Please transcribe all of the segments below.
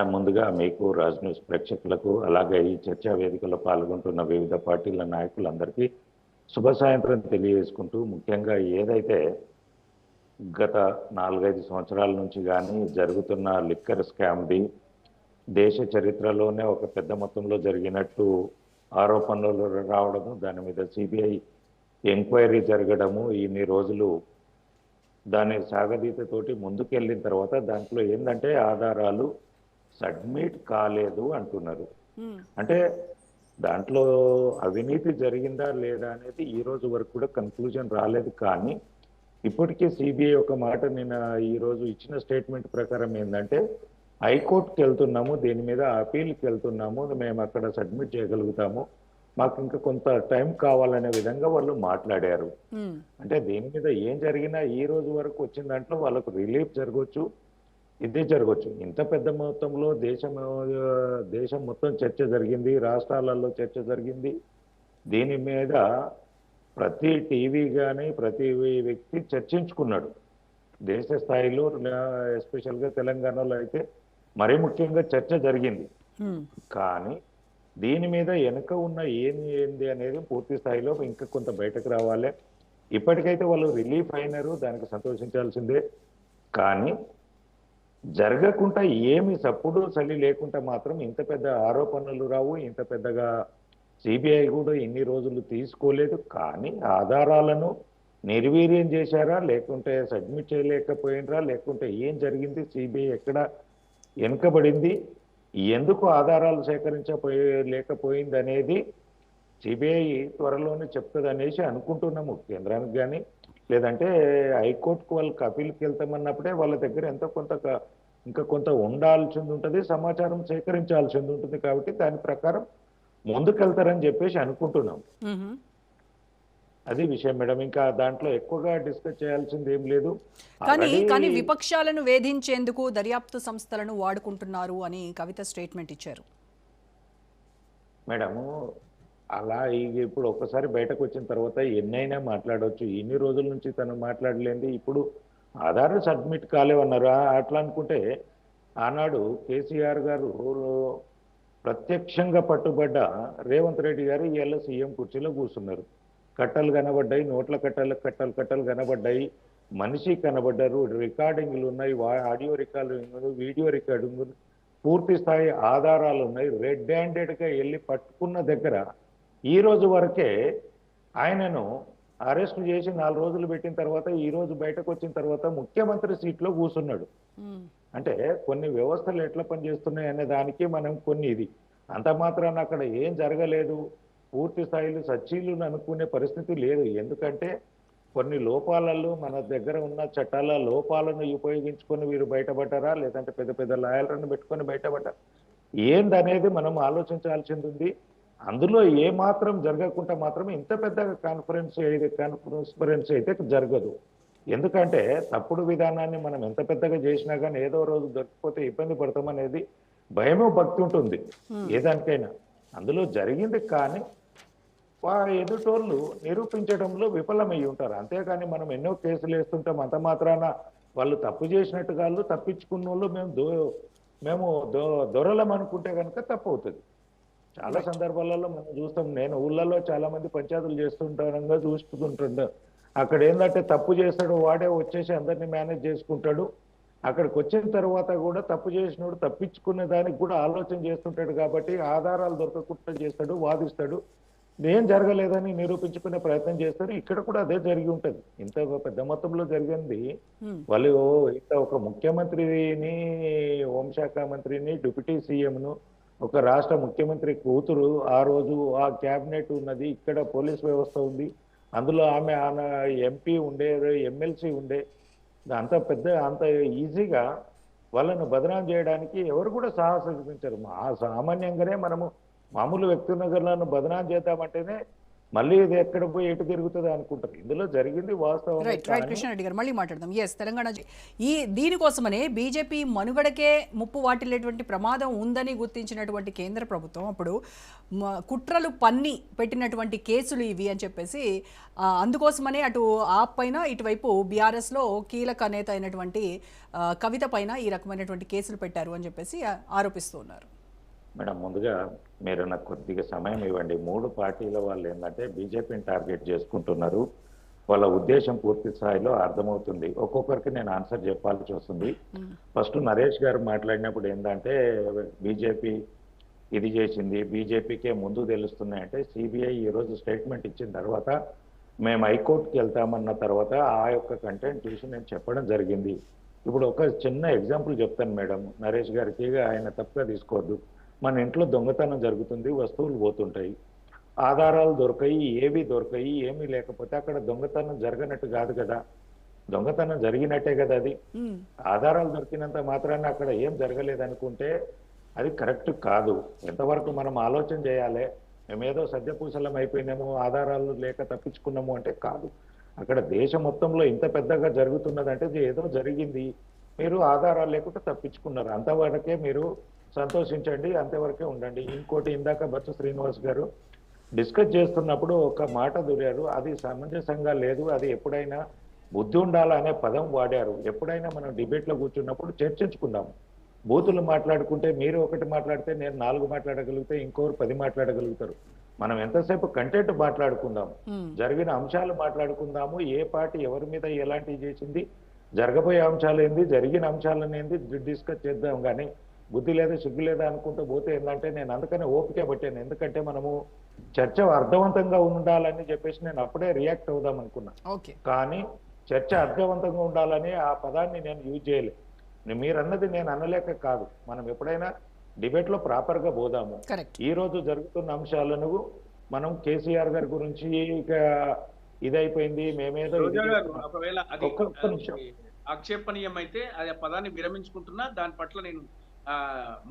Madam, ముందుగా మీకు Raj news ప్రేక్షకులకు అలాగే ఈ చర్చా వేదికలో పాల్గొంటున్న వివిధ పార్టీల నాయకులందరికీ శుభ సాయంత్రం తెలియజేసుకుంటూ, ముఖ్యంగా ఏదైతే గత 4-5 సంవత్సరాల నుంచి కానీ జరుగుతున్న లిక్కర్ స్కామ్ది దేశ చరిత్రలోనే ఒక పెద్ద మొత్తంలో జరిగినట్టు ఆరోపణలు రావడము, దాని మీద సిబిఐ ఎంక్వైరీ జరగడము, ఇన్ని రోజులు దాని సాగదీతతోటి ముందుకెళ్ళిన తర్వాత దాంట్లో ఏంటంటే ఆధారాలు సబ్మిట్ కాలేదు అంటున్నారు. అంటే దాంట్లో అవినీతి జరిగిందా లేదా అనేది ఈ రోజు వరకు కూడా కన్క్లూజన్ రాలేదు. కానీ ఇప్పటికే సిబిఐ ఒక మాట నిన్న ఈ రోజు ఇచ్చిన స్టేట్మెంట్ ప్రకారం ఏంటంటే హైకోర్టుకి వెళ్తున్నాము, దీని మీద అపీల్కి వెళ్తున్నాము, మేము అక్కడ సబ్మిట్ చేయగలుగుతాము, మాకు ఇంకా కొంత టైం కావాలనే విధంగా వాళ్ళు మాట్లాడారు. అంటే దీని మీద ఏం జరిగినా ఈ రోజు వరకు వచ్చిన దాంట్లో వాళ్ళకు రిలీఫ్ జరగవచ్చు, ఇదే జరగవచ్చు. ఇంత పెద్ద మొత్తంలో దేశం మొత్తం చర్చ జరిగింది, రాష్ట్రాలలో చర్చ జరిగింది. దీని మీద ప్రతి టీవీ కానీ ప్రతి వ్యక్తి చర్చించుకున్నాడు. దేశ స్థాయిలో ఎస్పెషల్గా తెలంగాణలో అయితే మరీ ముఖ్యంగా చర్చ జరిగింది. కానీ దీని మీద వెనుక ఉన్న ఏంది అనేది పూర్తి స్థాయిలో ఇంకా కొంత బయటకు రావాలి. ఇప్పటికైతే వాళ్ళు రిలీఫ్ అయినారు, దానికి సంతోషించాల్సిందే. కానీ జరగకుండా ఏమి సప్పుడు చలి లేకుండా మాత్రం ఇంత పెద్ద ఆరోపణలు రావు. ఇంత పెద్దగా సిబిఐ కూడా ఇన్ని రోజులు తీసుకోలేదు. కానీ ఆధారాలను నిర్వీర్యం చేశారా, లేకుంటే సబ్మిట్ చేయలేకపోయినరా, లేకుంటే ఏం జరిగింది, సిబిఐ ఎక్కడ వెనుకబడింది, ఎందుకు ఆధారాలు లేకపోయింది అనేది సిబిఐ త్వరలోనే చెప్తుంది అనేసి అనుకుంటున్నాము. కేంద్రానికి కానీ లేదంటే హైకోర్టుకు వాళ్ళకి అపీల్కి వెళ్తామన్నప్పుడే వాళ్ళ దగ్గర ఇంకా కొంత ఉండాల్సింది ఉంటుంది, సమాచారం సేకరించాల్సింది ఉంటుంది. కాబట్టి దాని ప్రకారం ముందుకెళ్తారని చెప్పేసి అనుకుంటున్నాం. అది విషయం మేడం. ఇంకా దాంట్లో ఎక్కువగా డిస్కస్ చేయాల్సింది ఏం లేదు. కానీ విపక్షాలను వేధించేందుకు దర్యాప్తు సంస్థలను వాడుకుంటున్నారు అని కవిత స్టేట్మెంట్ ఇచ్చారు మేడము. అలా ఇప్పుడు ఒక్కసారి బయటకు వచ్చిన తర్వాత ఎన్నైనా మాట్లాడవచ్చు. ఇన్ని రోజుల నుంచి తను మాట్లాడలేంది ఇప్పుడు ఆధార్ సబ్మిట్ కాలేవన్నారు. అట్లా అనుకుంటే ఆనాడు కేసీఆర్ గారు ప్రత్యక్షంగా పట్టుబడ్డ రేవంత్ రెడ్డి గారు ఇవాళ సీఎం కుర్చీలో కూర్చున్నారు. కట్టలు కనబడ్డాయి, నోట్ల కట్టలు కనబడ్డాయి, మనిషి కనబడ్డారు, రికార్డింగ్లు ఉన్నాయి, ఆడియో రికార్డింగ్, వీడియో రికార్డింగ్, పూర్తి స్థాయి ఆధారాలు ఉన్నాయి. రెడ్ హ్యాండెడ్గా వెళ్ళి పట్టుకున్న దగ్గర ఈ రోజు వరకే ఆయనను అరెస్ట్ చేసి 4 రోజులు పెట్టిన తర్వాత ఈ రోజు బయటకు వచ్చిన తర్వాత ముఖ్యమంత్రి సీట్లో కూర్చున్నాడు. అంటే కొన్ని వ్యవస్థలు ఎట్లా పనిచేస్తున్నాయి అనే దానికి మనం ఇది అంత మాత్రాన అక్కడ ఏం జరగలేదు, పూర్తి స్థాయిలో సచ్చీలు అనుకునే పరిస్థితి లేదు. ఎందుకంటే కొన్ని లోపాలలో మన దగ్గర ఉన్న చట్టాల లోపాలను ఉపయోగించుకొని వీరు బయటపడ్డారా, లేదంటే పెద్ద పెద్ద లాయర్లను పెట్టుకొని బయటపడ్డారా ఏందనేది మనం ఆలోచించాల్సింది ఉంది. అందులో ఏ మాత్రం జరగకుండా మాత్రం ఇంత పెద్ద కాన్ఫరెన్స్ అయితే జరగదు. ఎందుకంటే తప్పుడు విధానాన్ని మనం ఎంత పెద్దగా చేసినా కానీ ఏదో రోజు దొరికిపోతే ఇబ్బంది పడతామనేది భయమో భక్తి ఉంటుంది ఏదానికైనా. అందులో జరిగింది కానీ ఎదుటోళ్ళు నిరూపించడంలో విఫలమై ఉంటారు. అంతేకాని మనం ఎన్నో కేసులు వేస్తుంటాం, అంత మాత్రాన వాళ్ళు తప్పు చేసినట్టు కాదు, తప్పించుకున్న వాళ్ళు మేము దొరలం అనుకుంటే కనుక తప్పు అవుతుంది. చాలా సందర్భాలలో మనం చూస్తాం. నేను ఊళ్ళలో చాలా మంది పంచాయతీలు చేస్తుంటానంగా చూస్తుంటుంటా. అక్కడ ఏంటంటే తప్పు చేస్తాడు వాడే వచ్చేసి అందరినీ మేనేజ్ చేసుకుంటాడు. అక్కడికి వచ్చిన తర్వాత కూడా తప్పు చేసినోడు తప్పించుకునే దానికి కూడా ఆలోచన చేస్తుంటాడు. కాబట్టి ఆధారాలు దొరకకుండా చేస్తాడు, వాదిస్తాడు, ఏం జరగలేదని నిరూపించుకునే ప్రయత్నం చేస్తారు. ఇక్కడ కూడా అదే జరిగి ఉంటది. ఇంత పెద్ద మొత్తంలో జరిగింది. వాళ్ళు ఇంత ఒక ముఖ్యమంత్రిని, హోంశాఖ మంత్రిని, డిప్యూటీ సీఎంను, ఒక రాష్ట్ర ముఖ్యమంత్రి కూతురు, ఆ రోజు ఆ క్యాబినెట్ ఉన్నది, ఇక్కడ పోలీస్ వ్యవస్థ ఉంది, అందులో ఆమె ఎంపీ ఉండే, ఎమ్మెల్సీ ఉండే, అంత ఈజీగా వాళ్ళను బదనాం చేయడానికి ఎవరు కూడా సాహసించారు. సామాన్యంగానే మనము మామూలు వ్యక్తులను బదనాం చేద్దామంటేనే మళ్ళీ ఇది ఎక్కడ పోయి ఎటు తిరుగుతుంది అనుకుంటారు. ఇందులో జరిగింది వాస్తవం. రైట్ కృష్ణారెడ్డి గారు మళ్ళీ మాట్లాడదాం. ఎస్, తెలంగాణ దీనికోసమనే బీజేపీ మనుగడకే ముప్పు వాటిల్లేటువంటి ప్రమాదం ఉందని గుర్తించినటువంటి కేంద్ర ప్రభుత్వం అప్పుడు కుట్రలు పన్ని పెట్టినటువంటి కేసులు ఇవి అని చెప్పేసి అందుకోసమనే అటు ఆప్ పైన ఇటువైపు బీఆర్ఎస్లో కీలక నేత అయినటువంటి కవిత పైన ఈ రకమైనటువంటి కేసులు పెట్టారు అని చెప్పేసి ఆరోపిస్తూ ఉన్నారు. మేడం, ముందుగా మీరు నాకు కొద్దిగా సమయం ఇవ్వండి. 3 పార్టీల వాళ్ళు ఏంటంటే బీజేపీని టార్గెట్ చేసుకుంటున్నారు. వాళ్ళ ఉద్దేశం పూర్తి స్థాయిలో అర్థమవుతుంది. ఒక్కొక్కరికి నేను ఆన్సర్ చెప్పాల్సి వస్తుంది. ఫస్ట్ నరేష్ గారు మాట్లాడినప్పుడు ఏంటంటే బీజేపీ ఇది చేసింది, బీజేపీకే ముందు తెలుస్తున్నాయి అంటే, సిబిఐ ఈరోజు స్టేట్మెంట్ ఇచ్చిన తర్వాత మేము హైకోర్టుకి వెళ్తామన్న తర్వాత ఆ యొక్క కంటెంట్ చూసి నేను చెప్పడం జరిగింది. ఇప్పుడు ఒక చిన్న ఎగ్జాంపుల్ చెప్తాను మేడం, నరేష్ గారికి ఆయన తప్పుగా తీసుకోవద్దు. మన ఇంట్లో దొంగతనం జరుగుతుంది, వస్తువులు పోతుంటాయి, ఆధారాలు దొరకాయి, ఏవి దొరకాయి, ఏమీ లేకపోతే అక్కడ దొంగతనం జరగనట్టు కాదు కదా, దొంగతనం జరిగినట్టే కదా. అది ఆధారాలు దొరికినంత మాత్రాన అక్కడ ఏం జరగలేదు అనుకుంటే అది కరెక్ట్ కాదు. ఎంతవరకు మనం ఆలోచన చేయాలి. మేమేదో సద్యపూసలం అయిపోయినాము, ఆధారాలు లేక తప్పించుకున్నాము అంటే కాదు. అక్కడ దేశం మొత్తంలో ఇంత పెద్దగా జరుగుతున్నదంటే ఏదో జరిగింది, మీరు ఆధారాలు లేకుండా తప్పించుకున్నారు, అంతవరకే మీరు సంతోషించండి, అంతవరకే ఉండండి. ఇంకోటి, ఇందాక బొత్స శ్రీనివాస్ గారు డిస్కస్ చేస్తున్నప్పుడు ఒక మాట దూరారు, అది సమంజసంగా లేదు, అది ఎప్పుడైనా బుద్ధి ఉండాలనే పదం వాడారు. ఎప్పుడైనా మనం డిబేట్లో కూర్చున్నప్పుడు చర్చించుకుందాం. బూతులు మాట్లాడుకుంటే మీరు ఒకటి మాట్లాడితే నేను 4 మాట్లాడగలిగితే ఇంకోరు 10 మాట్లాడగలుగుతారు. మనం ఎంతసేపు కంటెంట్ మాట్లాడుకుందాం, జరిగిన అంశాలు మాట్లాడుకుందాము. ఏ పార్టీ ఎవరి మీద ఎలాంటివి చేసింది, జరగబోయే అంశాలు ఏంది, జరిగిన అంశాలను ఏంది డిస్కస్ చేద్దాం. కానీ బుద్ధి లేదా సిగ్గు లేదా అనుకుంటూ పోతే ఏంటంటే, నేను అందుకనే ఓపిక పట్టాను. ఎందుకంటే మనము చర్చ అర్థవంతంగా ఉండాలని చెప్పేసి నేను అప్పుడే రియాక్ట్ అవుదాం అనుకున్నా. కానీ చర్చ అర్థవంతంగా ఉండాలని ఆ పదాన్ని నేను యూజ్ చేయలేదు. మీరు అన్నది నేను అనలేక కాదు, మనం ఎప్పుడైనా డిబేట్ లో ప్రాపర్ గా పోదాము. ఈ రోజు జరుగుతున్న అంశాలను మనం కేసీఆర్ గారి గురించి ఇక ఇదైపోయింది, మేమేదో ఆక్షేపణీయం అయితే ఆ పదాన్ని విరమించుకుంటున్నా, దాని పట్ల నేను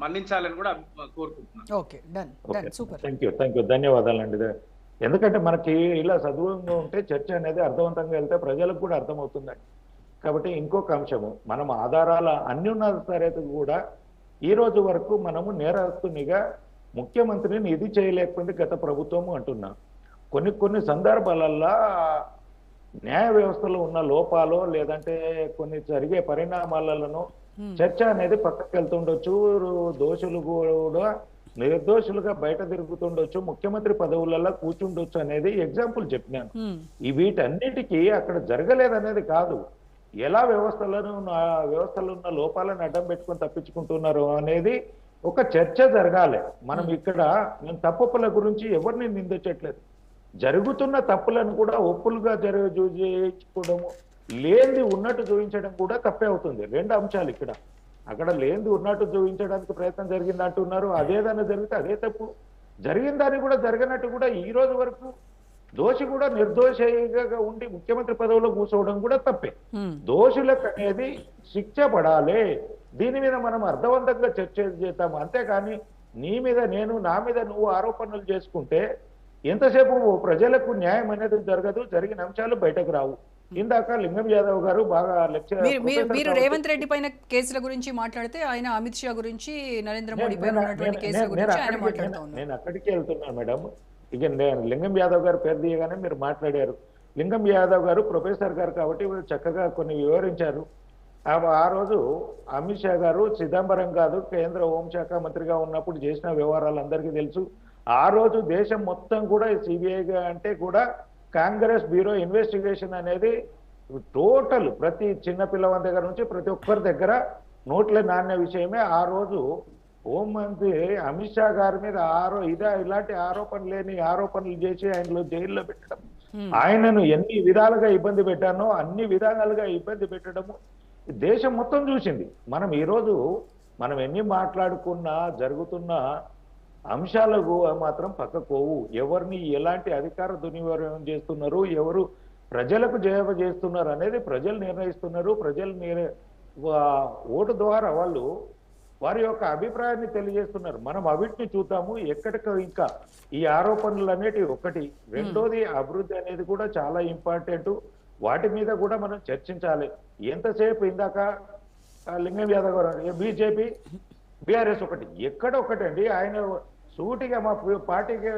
మన్నించాలని కూడా కోరుకుంటున్నాను. థ్యాంక్ యూ, ధన్యవాదాలండి. ఎందుకంటే మనకి ఇలా చదువుగా ఉంటే చర్చ అనేది అర్థవంతంగా వెళ్తే ప్రజలకు కూడా అర్థమవుతుందండి. కాబట్టి ఇంకొక అంశము, మనం ఆధారాల అన్యున్నత తరగతి కూడా ఈ రోజు వరకు మనము నేరస్తునిగా ముఖ్యమంత్రిని ఇది చేయలేకపోయింది గత ప్రభుత్వము అంటున్నాం. కొన్ని సందర్భాలల్లో న్యాయ వ్యవస్థలో ఉన్న లోపాలు లేదంటే కొన్ని జరిగే పరిణామాలను చర్చ అనేది పక్కకి వెళ్తుండొచ్చు, దోషులు కూడా నిర్దోషులుగా బయట తిరుగుతుండొచ్చు, ముఖ్యమంత్రి పదవులలో కూర్చుండొచ్చు అనేది ఎగ్జాంపుల్ చెప్పినాను. ఈ వీటన్నిటికీ అక్కడ జరగలేదనేది కాదు, ఎలా వ్యవస్థలో ఉన్న లోపాలను అడ్డం పెట్టుకొని తప్పించుకుంటున్నారు అనేది ఒక చర్చ జరగాలి. మనం ఇక్కడ నేను తప్పుల గురించి ఎవరిని నిందించట్లేదు, జరుగుతున్న తప్పులను కూడా ఒప్పులుగా చేయించుకోవడము, లేనిది ఉన్నట్టు చూపించడం కూడా తప్పే అవుతుంది. 2 అంశాలు ఇక్కడ. అక్కడ లేనిది ఉన్నట్టు చూపించడానికి ప్రయత్నం జరిగింది అంటున్నారు, అదేదైనా జరిగితే అదే తప్పు, జరిగిందని కూడా జరగనట్టు కూడా ఈ రోజు వరకు దోషి కూడా నిర్దోషిగా ఉండి ముఖ్యమంత్రి పదవిలో కూర్చోవడం కూడా తప్పే. దోషులకు అనేది శిక్ష పడాలి. దీని మీద మనం అర్థవంతంగా చర్చ చేద్దాం. అంతేకాని నీ మీద నేను, నా మీద నువ్వు ఆరోపణలు చేసుకుంటే ఎంతసేపు ప్రజలకు న్యాయం అనేది జరగదు, జరిగిన అంశాలు బయటకు రావు. ఇందాక లింగం యాదవ్ గారు బాగా లెక్చర్, మీరు రేవంత్ రెడ్డి పైన కేసుల గురించి మాట్లాడితే ఆయన అమిత్ షా గురించి, నరేంద్ర మోడీ పైన ఉన్నటువంటి కేసుల గురించి ఆయన మాట్లాడుతున్నారు. నేను అక్కడికి వెళ్తున్నాను మేడం. ఇక నేను లింగం యాదవ్ గారు పేరు తీయగానే మీరు మాట్లాడారు. లింగం యాదవ్ గారు ప్రొఫెసర్ గారు కాబట్టి చక్కగా కొన్ని వివరించారు. ఆ రోజు అమిత్ షా గారు చిదంబరం కాదు, కేంద్ర హోంశాఖ మంత్రిగా ఉన్నప్పుడు చేసిన వ్యవహారాలు అందరికీ తెలుసు. ఆ రోజు దేశం మొత్తం కూడా సిబిఐగా అంటే కూడా కాంగ్రెస్ బ్యూరో ఇన్వెస్టిగేషన్ అనేది టోటల్ ప్రతి చిన్న పిల్లవాడి దగ్గర నుంచి ప్రతి ఒక్కరి దగ్గర నోట్ల నాణ్య విషయమే. ఆ రోజు హోంమంత్రి అమిత్ షా గారి మీద ఇలాంటి లేని ఆరోపణలు చేసి ఆయనలో జైల్లో పెట్టడం, ఆయనను ఎన్ని విధాలుగా ఇబ్బంది పెట్టానో అన్ని విధాలుగా ఇబ్బంది పెట్టడము దేశం మొత్తం చూసింది. మనం ఎన్ని మాట్లాడుకున్నా జరుగుతున్న అంశాలకు మాత్రం పక్కకోవు. ఎవరిని ఎలాంటి అధికార దుర్వినియోగం చేస్తున్నారు, ఎవరు ప్రజలకు సేవ చేస్తున్నారు అనేది ప్రజలు నిర్ణయిస్తున్నారు. ప్రజలు ఓటు ద్వారా వాళ్ళు వారి యొక్క అభిప్రాయాన్ని తెలియజేస్తున్నారు. మనం అవిటిని చూద్దాము. ఎక్కడికి ఇంకా ఈ ఆరోపణలు అనేటివి ఒకటి, రెండోది అభివృద్ధి అనేది కూడా చాలా ఇంపార్టెంట్. వాటి మీద కూడా మనం చర్చించాలి. ఎంతసేపు ఇందాక లింగం యాదవ్ గారు బీజేపీ బీఆర్ఎస్ ఒకటి, ఎక్కడ ఒకటండి. ఆయన సూటిగా మా పార్టీకి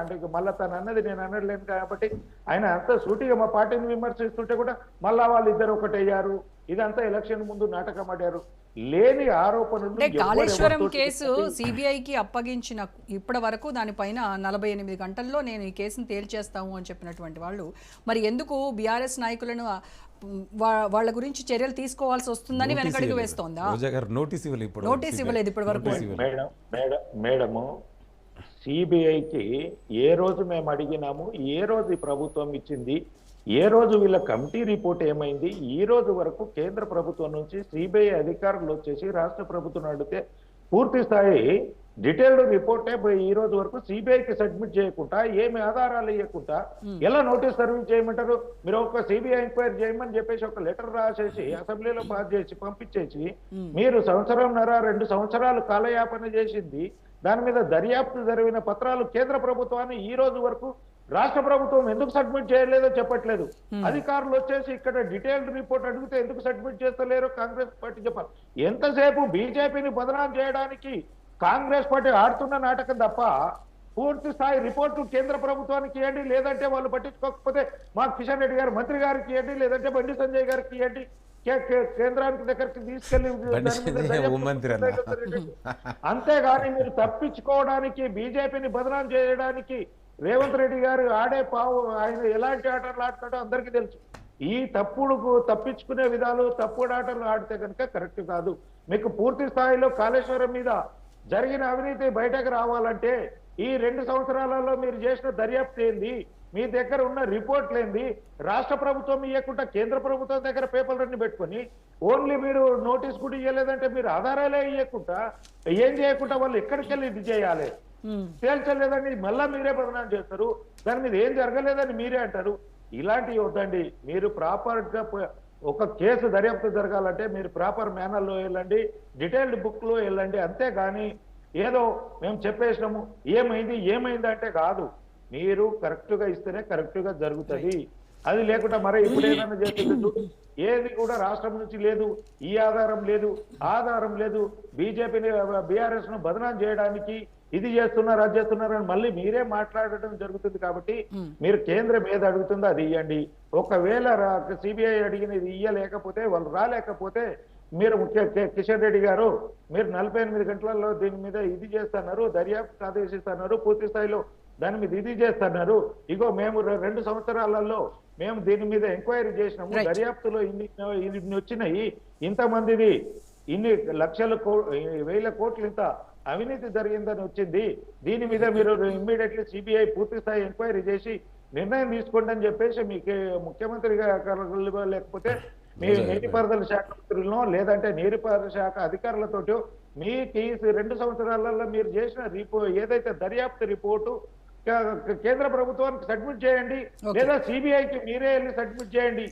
అంటే మళ్ళా తను అన్నది నేను అనట్లేను కాబట్టి ఆయన అంత సూటిగా మా పార్టీని విమర్శిస్తుంటే కూడా మళ్ళా వాళ్ళు ఇద్దరు ఒకటయ్యారు. ఇదంతా ఎలక్షన్ ముందు నాటకం ఆడారు. లేని ఆరోపణలు. అంటే కాళేశ్వరం కేసు సిబిఐకి అప్పగించిన ఇప్పటి వరకు దానిపైన 48 గంటల్లో నేను ఈ కేసును తేల్చేస్తాము అని చెప్పినటువంటి వాళ్ళు మరి ఎందుకు బీఆర్ఎస్ నాయకులను వాళ్ళ గురించి చర్యలు తీసుకోవాల్సి వస్తుందని వెనకడుగు వేస్తోందా? నోటీస్ ఇవ్వలేదు ఇప్పటి వరకు. మేడము సిబిఐకి ఏ రోజు మేము అడిగినాము, ఏ రోజు ఈ ప్రభుత్వం ఇచ్చింది, ఏ రోజు వీళ్ళ కమిటీ రిపోర్ట్ ఏమైంది, ఈ రోజు వరకు కేంద్ర ప్రభుత్వం నుంచి సిబిఐ అధికారులు వచ్చేసి రాష్ట్ర ప్రభుత్వం అడిగితే పూర్తి స్థాయి డీటెయిల్డ్ రిపోర్టే ఈ రోజు వరకు సిబిఐకి సబ్మిట్ చేయకుండా, ఏమి ఆధారాలు ఇవ్వకుండా ఎలా నోటీస్ సర్వీస్ చేయమంటారు? మీరు ఒక సిబిఐ ఎంక్వైరీ చేయమని చెప్పేసి ఒక లెటర్ రాసేసి అసెంబ్లీలో పాస్ చేసి పంపించేసి మీరు 2 సంవత్సరాలు కాలయాపన చేసింది, దాని మీద దర్యాప్తు జరిగిన పత్రాలు కేంద్ర ప్రభుత్వాన్ని ఈ రోజు వరకు రాష్ట్ర ప్రభుత్వం ఎందుకు సబ్మిట్ చేయలేదో చెప్పట్లేదు. అధికారులు వచ్చేసి ఇక్కడ డీటెయిల్డ్ రిపోర్ట్ అడిగితే ఎందుకు సబ్మిట్ చేస్తలేరో కాంగ్రెస్ పార్టీ చెప్పాలి. ఎంతసేపు బీజేపీని బదనాం చేయడానికి కాంగ్రెస్ పార్టీ ఆడుతున్న నాటకం తప్ప పూర్తి స్థాయి రిపోర్టు కేంద్ర ప్రభుత్వానికి ఇవ్వండి, లేదంటే వాళ్ళు పట్టించుకోకపోతే మా కిషన్ రెడ్డి గారు మంత్రి గారికి ఇవ్వండి, లేదంటే బండి సంజయ్ గారికి ఇవ్వండి, కేంద్రానికి దగ్గరికి తీసుకెళ్లి అంతేగాని మీరు తప్పించుకోవడానికి బీజేపీని బదనాం చేయడానికి రేవంత్ రెడ్డి గారు ఆడే పావు ఆయన ఎలాంటి ఆటలు ఆడతాడో అందరికీ తెలుసు. ఈ తప్పించుకునే విధాలు తప్పుడు ఆటలు ఆడితే కనుక కరెక్ట్ కాదు. మీకు పూర్తి స్థాయిలో కాళేశ్వరం మీద జరిగిన అవినీతి బయటకు రావాలంటే ఈ 2 సంవత్సరాలలో మీరు చేసిన దర్యాప్తు ఏంది, మీ దగ్గర ఉన్న రిపోర్ట్లు ఏంది, రాష్ట్ర ప్రభుత్వం ఇవ్వకుండా కేంద్ర ప్రభుత్వం దగ్గర పేపర్లన్నీ పెట్టుకొని ఓన్లీ మీరు నోటీస్ కూడా ఇవ్వలేదంటే మీరు ఆధారాలే ఇవ్వకుండా ఏం చేయకుండా వాళ్ళు ఎక్కడికి వెళ్ళి ఇది చేయాలి? తేల్చలేదని మళ్ళా మీరే బదనాం చేస్తారు. దాని మీద ఏం జరగలేదని మీరే అంటారు. ఇలాంటివి వద్దండి. మీరు ప్రాపర్ గా ఒక కేసు దర్యాప్తు జరగాలంటే మీరు ప్రాపర్ మేనర్లో వెళ్ళండి, డీటెయిల్డ్ బుక్ లో వెళ్ళండి. అంతేగాని ఏదో మేము చెప్పేసినాము ఏమైంది అంటే కాదు. మీరు కరెక్ట్ గా ఇస్తేనే కరెక్ట్ గా జరుగుతుంది. అది లేకుండా మరి ఇప్పుడు ఏదైనా చేస్తుంది ఏది కూడా రాష్ట్రం నుంచి లేదు, ఈ ఆధారం లేదు, బీజేపీని బీఆర్ఎస్ ను బదనాం చేయడానికి ఇది చేస్తున్నారు అది చేస్తున్నారు అని మళ్ళీ మీరే మాట్లాడటం జరుగుతుంది. కాబట్టి మీరు కేంద్రం ఏది అడుగుతుందో అది ఇవ్వండి. ఒకవేళ సిబిఐ అడిగినది ఇయ్యలేకపోతే వాళ్ళు రాలేకపోతే మీరు కిషన్ రెడ్డి గారు మీరు 48 గంటలలో దీని మీద ఇది చేస్తున్నారు, దర్యాప్తు ఆదేశిస్తున్నారు, పూర్తి స్థాయిలో దాని మీద ఇది చేస్తున్నారు. ఇగో మేము 2 సంవత్సరాలలో మేము దీని మీద ఎంక్వైరీ చేసినాము, దర్యాప్తులో ఇన్ని వచ్చినాయి, ఇంతమందిది ఇన్ని వేల కోట్లు ఇంత అవినీతి జరిగిందని వచ్చింది, దీని మీద మీరు ఇమ్మీడియట్లీ సిబిఐ పూర్తి స్థాయి ఎంక్వైరీ చేసి నిర్ణయం తీసుకోండి అని చెప్పేసి మీకు ముఖ్యమంత్రి గారు లేకపోతే మీ నీటిపారుదల శాఖ మంత్రులను లేదంటే నీటిపారుదల శాఖ అధికారులతో మీకు ఈ 2 సంవత్సరాలలో మీరు చేసిన ఏదైతే దర్యాప్తు రిపోర్టు కేంద్ర ప్రభుత్వానికి సబ్మిట్ చేయండి, లేదా సిబిఐకి మీరే వెళ్ళి సబ్మిట్ చేయండి.